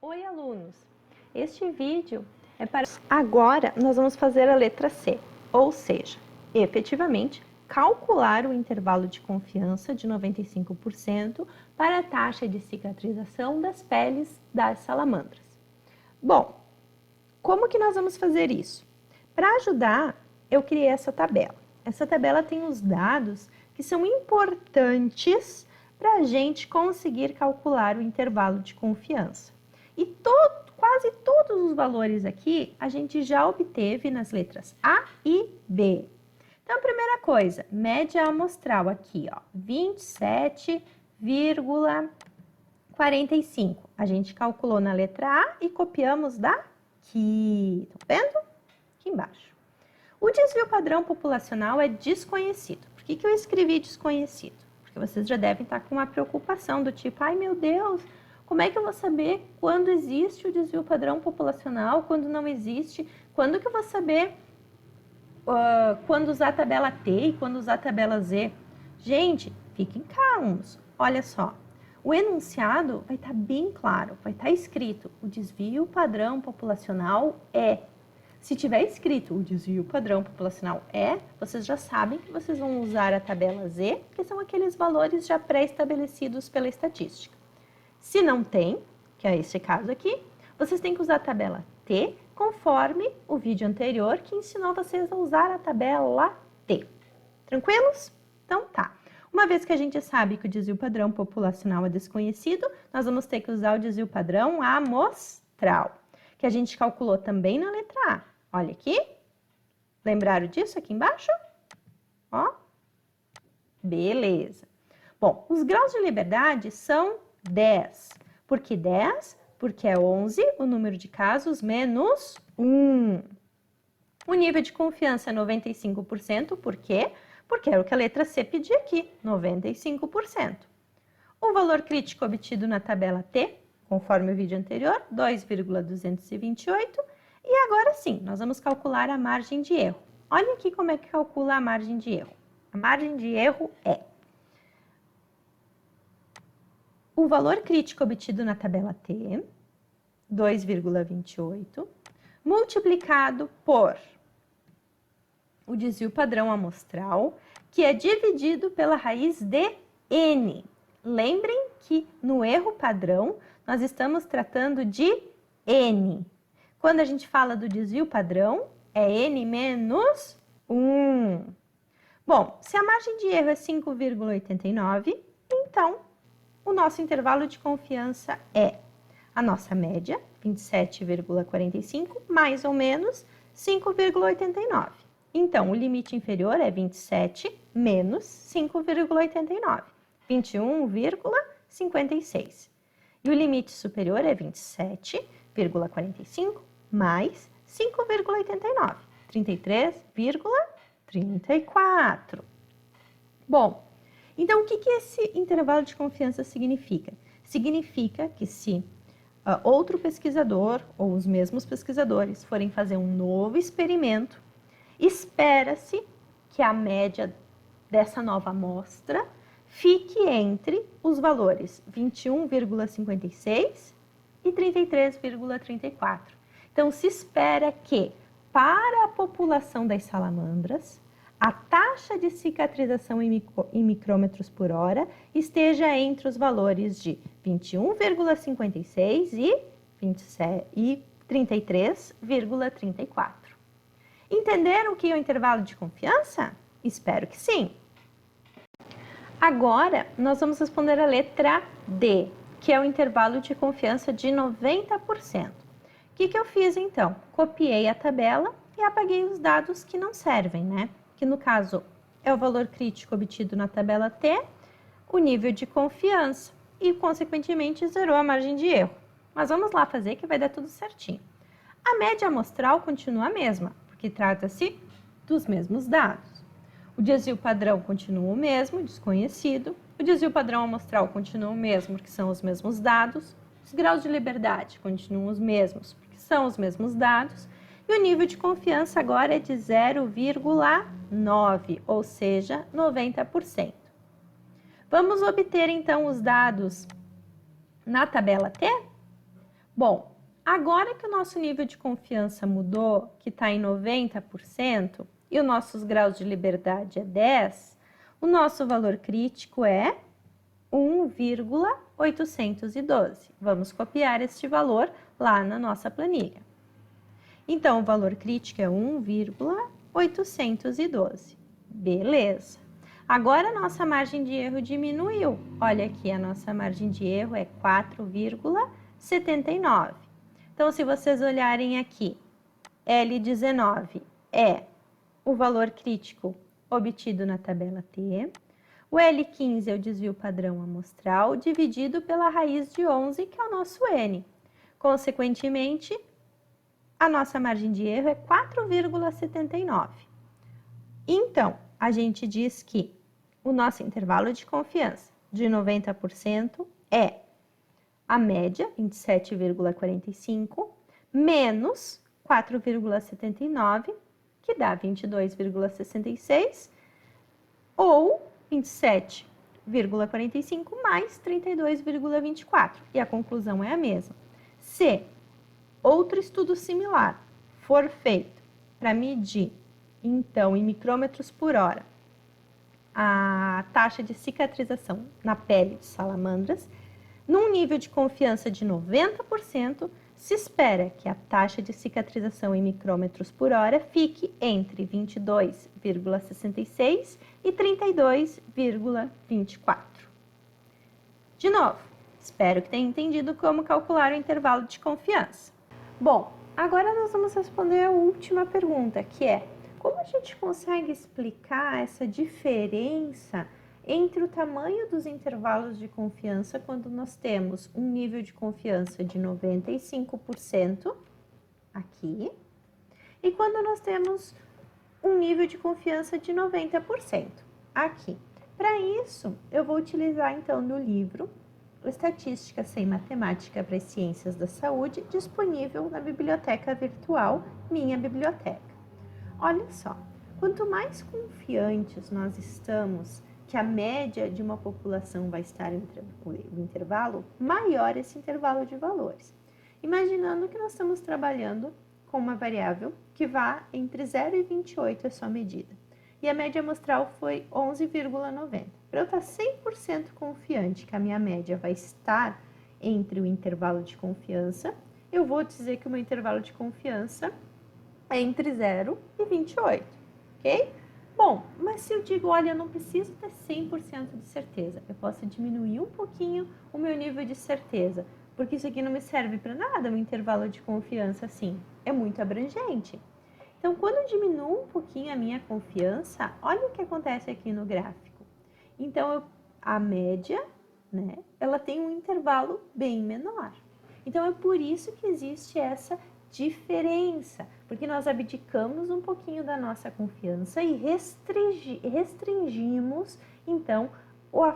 Oi, alunos! Este vídeo é para... Agora, nós vamos fazer a letra C, ou seja, efetivamente, calcular o intervalo de confiança de 95% para a taxa de cicatrização das peles das salamandras. Bom, como que nós vamos fazer isso? Para ajudar, eu criei essa tabela. Essa tabela tem os dados que são importantes para a gente conseguir calcular o intervalo de confiança. E quase todos os valores aqui a gente já obteve nas letras A e B. Então, a primeira coisa, média amostral aqui, ó, 27,45. A gente calculou na letra A e copiamos daqui. Estão vendo? Aqui embaixo. O desvio padrão populacional é desconhecido. Por que eu escrevi desconhecido? Porque vocês já devem estar com uma preocupação do tipo, ai meu Deus, como é que eu vou saber quando existe o desvio padrão populacional, quando não existe? Quando que eu vou saber quando usar a tabela T e quando usar a tabela Z? Gente, fiquem calmos. Olha só, o enunciado vai estar bem claro, vai estar escrito, o desvio padrão populacional é. Se tiver escrito o desvio padrão populacional é, vocês já sabem que vocês vão usar a tabela Z, que são aqueles valores já pré-estabelecidos pela estatística. Se não tem, que é esse caso aqui, vocês têm que usar a tabela T, conforme o vídeo anterior que ensinou vocês a usar a tabela T. Tranquilos? Então tá. Uma vez que a gente sabe que o desvio padrão populacional é desconhecido, nós vamos ter que usar o desvio padrão amostral, que a gente calculou também na letra A. Olha aqui. Lembraram disso aqui embaixo? Ó. Beleza. Bom, os graus de liberdade são 10. Por que 10? Porque é 11 o número de casos menos 1. O nível de confiança é 95%. Por quê? Porque era o que a letra C pedia aqui, 95%. O valor crítico obtido na tabela T, conforme o vídeo anterior, 2,228. E agora sim, nós vamos calcular a margem de erro. Olha aqui como é que calcula a margem de erro. A margem de erro é o valor crítico obtido na tabela T, 2,28, multiplicado por o desvio padrão amostral, que é dividido pela raiz de N. Lembrem que no erro padrão, nós estamos tratando de N. Quando a gente fala do desvio padrão, é N menos 1. Bom, se a margem de erro é 5,89, então o nosso intervalo de confiança é a nossa média, 27,45, mais ou menos 5,89. Então, o limite inferior é 27 menos 5,89, 21,56. E o limite superior é 27,45 mais 5,89, 33,34. Bom, então, o que esse intervalo de confiança significa? Significa que se outro pesquisador ou os mesmos pesquisadores forem fazer um novo experimento, espera-se que a média dessa nova amostra fique entre os valores 21,56 e 33,34. Então, se espera que, para a população das salamandras, a taxa de cicatrização em micrômetros por hora esteja entre os valores de 21,56 e 33,34. Entenderam o que é o intervalo de confiança? Espero que sim. Agora, nós vamos responder a letra D, que é o intervalo de confiança de 90%. O que eu fiz então? Copiei a tabela e apaguei os dados que não servem, né? Que no caso é o valor crítico obtido na tabela T, o nível de confiança e, consequentemente, zerou a margem de erro. Mas vamos lá fazer que vai dar tudo certinho. A média amostral continua a mesma, porque trata-se dos mesmos dados. O desvio padrão continua o mesmo, desconhecido. O desvio padrão amostral continua o mesmo, porque são os mesmos dados. Os graus de liberdade continuam os mesmos, porque são os mesmos dados. E o nível de confiança agora é de 0,9, ou seja, 90%. Vamos obter, então, os dados na tabela T? Bom, agora que o nosso nível de confiança mudou, que está em 90%, e os nossos graus de liberdade é 10, o nosso valor crítico é 1,812. Vamos copiar este valor lá na nossa planilha. Então, o valor crítico é 1,812. Beleza. Agora, a nossa margem de erro diminuiu. Olha aqui, a nossa margem de erro é 4,79. Então, se vocês olharem aqui, L19 é o valor crítico obtido na tabela T. O L15 é o desvio padrão amostral dividido pela raiz de 11, que é o nosso N. Consequentemente, a nossa margem de erro é 4,79. Então, a gente diz que o nosso intervalo de confiança de 90% é a média, 27,45, menos 4,79, que dá 22,66, ou 27,45 mais 32,24. E a conclusão é a mesma. Se outro estudo similar for feito para medir, então, em micrômetros por hora, a taxa de cicatrização na pele de salamandras, num nível de confiança de 90%, se espera que a taxa de cicatrização em micrômetros por hora fique entre 22,66 e 32,24. De novo, espero que tenha entendido como calcular o intervalo de confiança. Bom, agora nós vamos responder a última pergunta, que é: como a gente consegue explicar essa diferença entre o tamanho dos intervalos de confiança quando nós temos um nível de confiança de 95% aqui e quando nós temos um nível de confiança de 90% aqui? Para isso, eu vou utilizar então do livro Estatística sem Matemática para as Ciências da Saúde, disponível na biblioteca virtual Minha Biblioteca. Olha só, quanto mais confiantes nós estamos que a média de uma população vai estar entre o intervalo, maior esse intervalo de valores. Imaginando que nós estamos trabalhando com uma variável que vá entre 0 e 28 a sua medida. E a média amostral foi 11,90. Para eu estar 100% confiante que a minha média vai estar entre o intervalo de confiança, eu vou dizer que o meu intervalo de confiança é entre 0 e 28, ok? Bom, mas se eu digo, olha, eu não preciso ter 100% de certeza, eu posso diminuir um pouquinho o meu nível de certeza, porque isso aqui não me serve para nada, um intervalo de confiança assim, é muito abrangente. Então, quando eu diminuo um pouquinho a minha confiança, olha o que acontece aqui no gráfico. Então, a média, né, ela tem um intervalo bem menor. Então, é por isso que existe essa diferença, porque nós abdicamos um pouquinho da nossa confiança e restringimos, então, a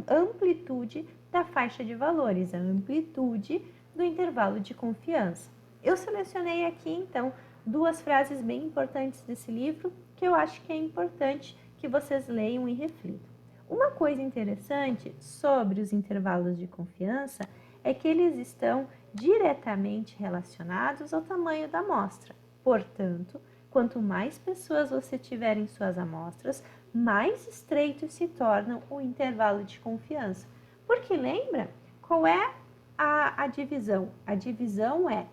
amplitude da faixa de valores, a amplitude do intervalo de confiança. Eu selecionei aqui, então, duas frases bem importantes desse livro que eu acho que é importante que vocês leiam e reflitam. Uma coisa interessante sobre os intervalos de confiança é que eles estão diretamente relacionados ao tamanho da amostra. Portanto, quanto mais pessoas você tiver em suas amostras, mais estreito se torna o intervalo de confiança. Porque lembra qual é a divisão? A divisão é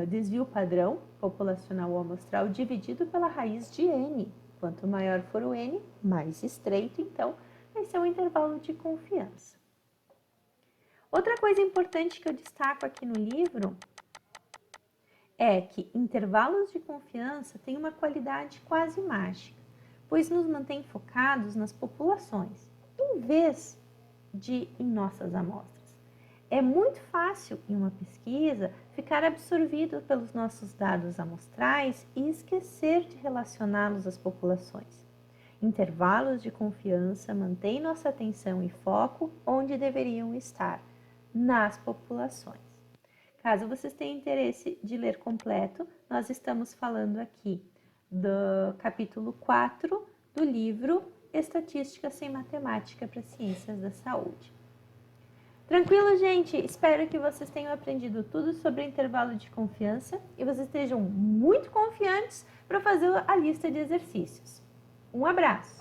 desvio padrão populacional ou amostral dividido pela raiz de N. Quanto maior for o N, mais estreito, então, vai ser o intervalo de confiança. Outra coisa importante que eu destaco aqui no livro é que intervalos de confiança têm uma qualidade quase mágica, pois nos mantém focados nas populações, em vez de em nossas amostras. É muito fácil, em uma pesquisa, ficar absorvido pelos nossos dados amostrais e esquecer de relacioná-los às populações. Intervalos de confiança mantêm nossa atenção e foco onde deveriam estar, nas populações. Caso vocês tenham interesse de ler completo, nós estamos falando aqui do capítulo 4 do livro Estatística sem Matemática para Ciências da Saúde. Tranquilo, gente? Espero que vocês tenham aprendido tudo sobre intervalo de confiança e vocês estejam muito confiantes para fazer a lista de exercícios. Um abraço!